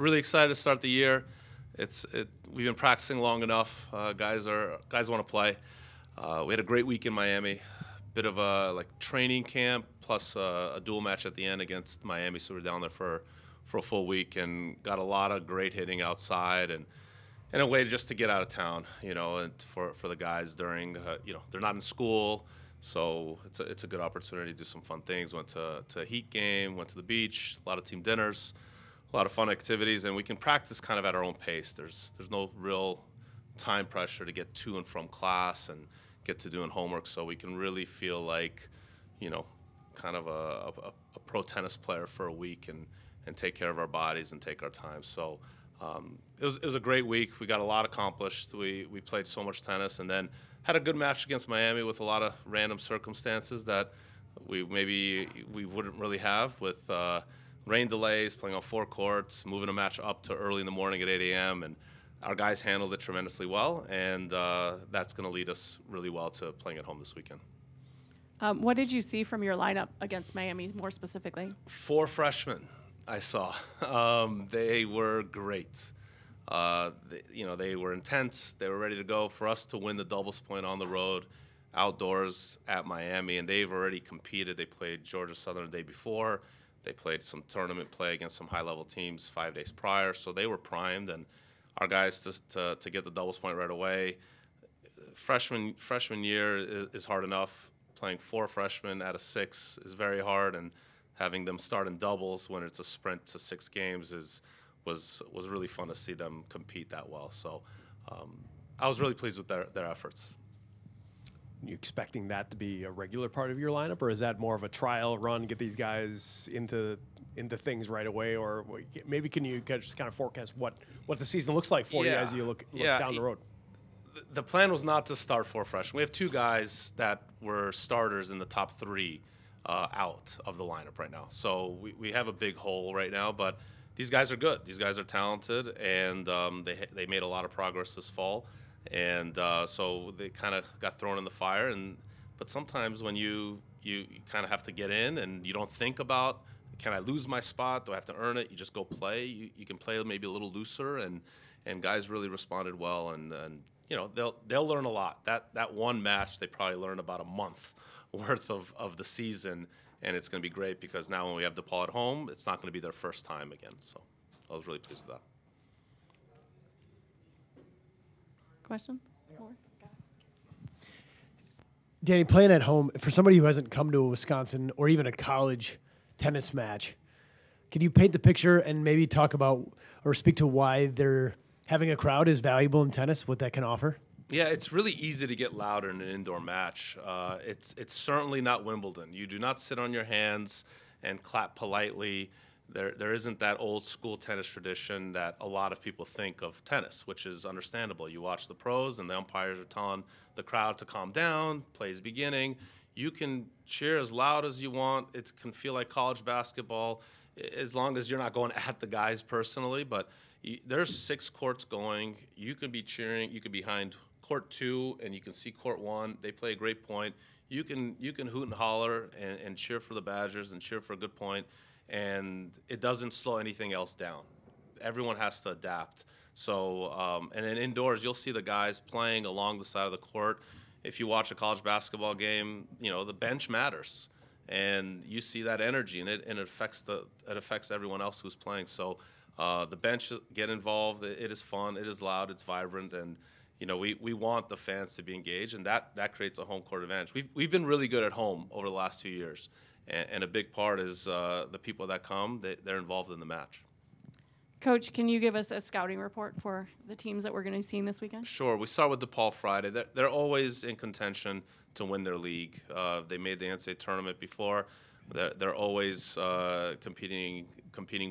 really excited to start the year. We've been practicing long enough. Guys want to play. We had a great week in Miami. Bit of a training camp plus a dual match at the end against Miami. So we're down there for a full week and got a lot of great hitting outside and a way just to get out of town, and for the guys during, they're not in school. So it's a good opportunity to do some fun things. Went to a Heat game, went to the beach, a lot of team dinners, a lot of fun activities, and we can practice kind of at our own pace. There's no real time pressure to get to and from class and get to doing homework, so we can really feel like, kind of a pro tennis player for a week and take care of our bodies and take our time. So it was a great week. We got a lot accomplished. We played so much tennis, and then had a good match against Miami with a lot of random circumstances that we wouldn't really have with rain delays, playing on 4 courts, moving a match up to early in the morning at 8 a.m. And our guys handled it tremendously well, and that's going to lead us really well to playing at home this weekend. What did you see from your lineup against Miami, more specifically? 4 freshmen I saw. They were great. They were intense. They were ready to go for us to win the doubles point on the road, outdoors at Miami, and they've already competed. They played Georgia Southern the day before. They played some tournament play against some high-level teams 5 days prior, so they were primed. And our guys to get the doubles point right away. Freshman year is hard enough. Playing 4 freshmen out of 6 is very hard, and having them start in doubles when it's a sprint to 6 games was really fun to see them compete that well. So I was really pleased with their efforts. You expecting that to be a regular part of your lineup, or is that more of a trial run, get these guys into things right away, or maybe can you just kind of forecast what the season looks like for you as you look down the road? The plan was not to start 4 freshmen. We have 2 guys that were starters in the top 3 out of the lineup right now. So we have a big hole right now, but these guys are good. These guys are talented, and they made a lot of progress this fall. And so they kind of got thrown in the fire. But sometimes when you kind of have to get in and you don't think about, can I lose my spot? Do I have to earn it? You just go play. You can play maybe a little looser, and guys really responded well. And they'll learn a lot. That one match, they probably learned about a month worth of the season, and it's going to be great because now when we have DePaul at home, it's not going to be their first time again. So I was really pleased with that. Question? Danny, playing at home, for somebody who hasn't come to a Wisconsin or even a college tennis match, can you paint the picture and maybe talk about or speak to why having a crowd is valuable in tennis, what that can offer? Yeah, it's really easy to get louder in an indoor match. It's certainly not Wimbledon. You do not sit on your hands and clap politely. There isn't that old school tennis tradition that a lot of people think of tennis, which is understandable. You watch the pros and the umpires are telling the crowd to calm down, play's beginning. You can cheer as loud as you want. It can feel like college basketball as long as you're not going at the guys personally. But there's 6 courts going. You can be cheering. You can be behind court 2 and you can see court 1. They play a great point. You can hoot and holler and cheer for the Badgers and cheer for a good point. And it doesn't slow anything else down. Everyone has to adapt. So, and then indoors, you'll see the guys playing along the side of the court. If you watch a college basketball game, the bench matters, and you see that energy, and it affects everyone else who's playing. So, the bench get involved. It is fun. It is loud. It's vibrant, and we want the fans to be engaged, and that creates a home court advantage. We've been really good at home over the last 2 years. And a big part is the people that come, they're involved in the match. Coach, can you give us a scouting report for the teams that we're going to be seeing this weekend? Sure. We start with DePaul Friday. They're always in contention to win their league. They made the NCAA tournament before. They're always competing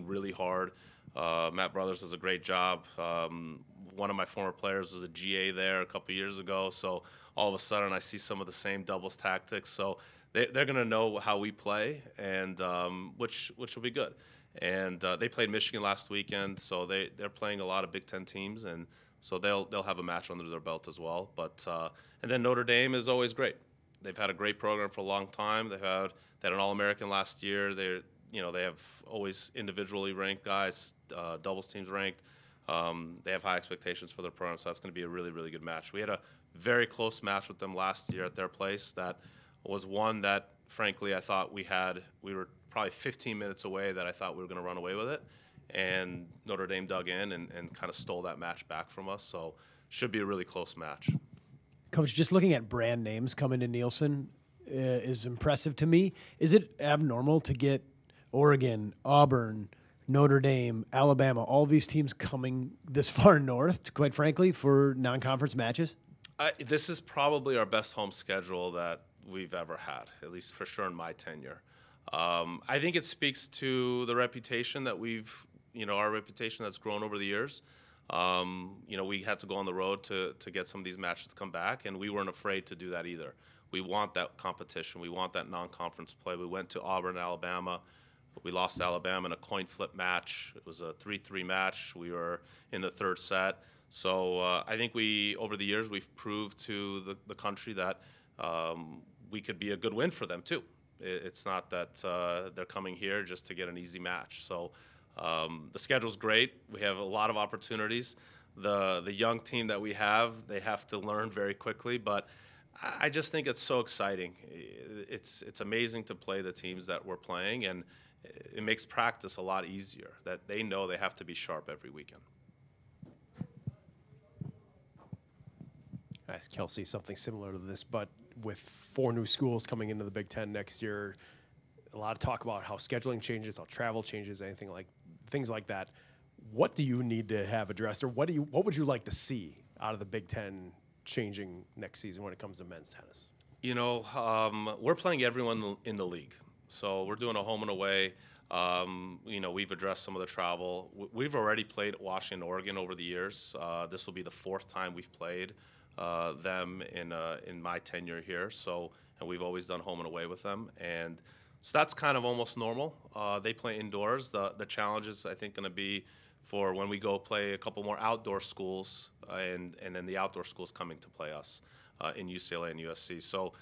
really hard. Matt Brothers does a great job. One of my former players was a GA there a couple years ago, so all of a sudden I see some of the same doubles tactics. So they're going to know how we play, and which will be good. And they played Michigan last weekend, so they're playing a lot of Big Ten teams, and so they'll have a match under their belt as well. But and then Notre Dame is always great. They've had a great program for a long time. They had an All-American last year. they have always individually ranked guys, doubles teams ranked. They have high expectations for their program, so that's going to be a really, really good match. We had a very close match with them last year at their place. That was one that, frankly, I thought we were probably 15 minutes away that I thought we were going to run away with it. And Notre Dame dug in and kind of stole that match back from us. So should be a really close match. Coach, just looking at brand names coming to Nielsen is impressive to me. Is it abnormal to get Oregon, Auburn, Notre Dame, Alabama, all these teams coming this far north, quite frankly, for non-conference matches? This is probably our best home schedule that we've ever had, at least for sure in my tenure. I think it speaks to the reputation that our reputation that's grown over the years. We had to go on the road to get some of these matches to come back, and we weren't afraid to do that either. We want that competition. We want that non-conference play. We went to Auburn, Alabama. We lost to Alabama in a coin flip match. It was a 3-3 match. We were in the third set. So I think over the years, we've proved to the country that we could be a good win for them too. It's not that they're coming here just to get an easy match. So the schedule's great. We have a lot of opportunities. The young team that we have, they have to learn very quickly, but I just think it's so exciting. It's amazing to play the teams that we're playing, and it makes practice a lot easier, that they know they have to be sharp every weekend. I asked Kelsey something similar to this, but with 4 new schools coming into the Big Ten next year, a lot of talk about how scheduling changes, how travel changes, things like that. What do you need to have addressed, or what would you like to see out of the Big Ten changing next season when it comes to men's tennis? We're playing everyone in the league, so we're doing a home and away. We've addressed some of the travel. We've already played Washington, Oregon over the years. This will be the 4th time we've played them in my tenure here. And we've always done home and away with them, and so that's kind of almost normal. They play indoors. The challenge is, I think, going to be for when we go play a couple more outdoor schools, and then the outdoor schools coming to play us in UCLA and USC. So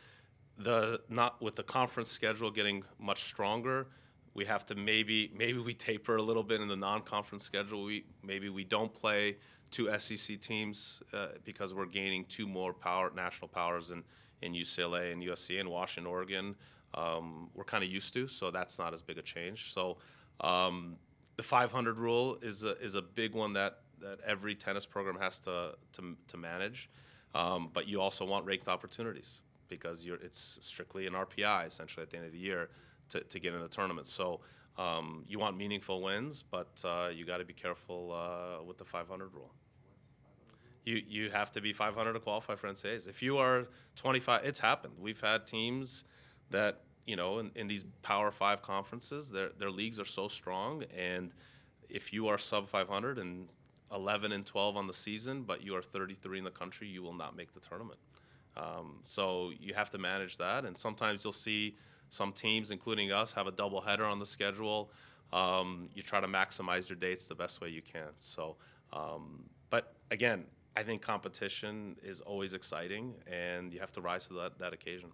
not with the conference schedule getting much stronger, we have to maybe we taper a little bit in the non-conference schedule. Maybe we don't play 2 SEC teams because we're gaining 2 more national powers in UCLA and USC and Washington, Oregon. We're kind of used to, so that's not as big a change. So the 500 rule is a big one that every tennis program has to manage. But you also want ranked opportunities because it's strictly an RPI essentially at the end of the year to get in the tournament. So you want meaningful wins, but you got to be careful with the 500 rule. You have to be 500 to qualify for NCAAs. If you are 25, it's happened. We've had teams that, in these Power 5 conferences, their leagues are so strong, and if you are sub 500 and 11 and 12 on the season, but you are 33 in the country, you will not make the tournament. So you have to manage that, and sometimes you'll see some teams, including us, have a doubleheader on the schedule. You try to maximize your dates the best way you can. So, but again, I think competition is always exciting, and you have to rise to that occasion.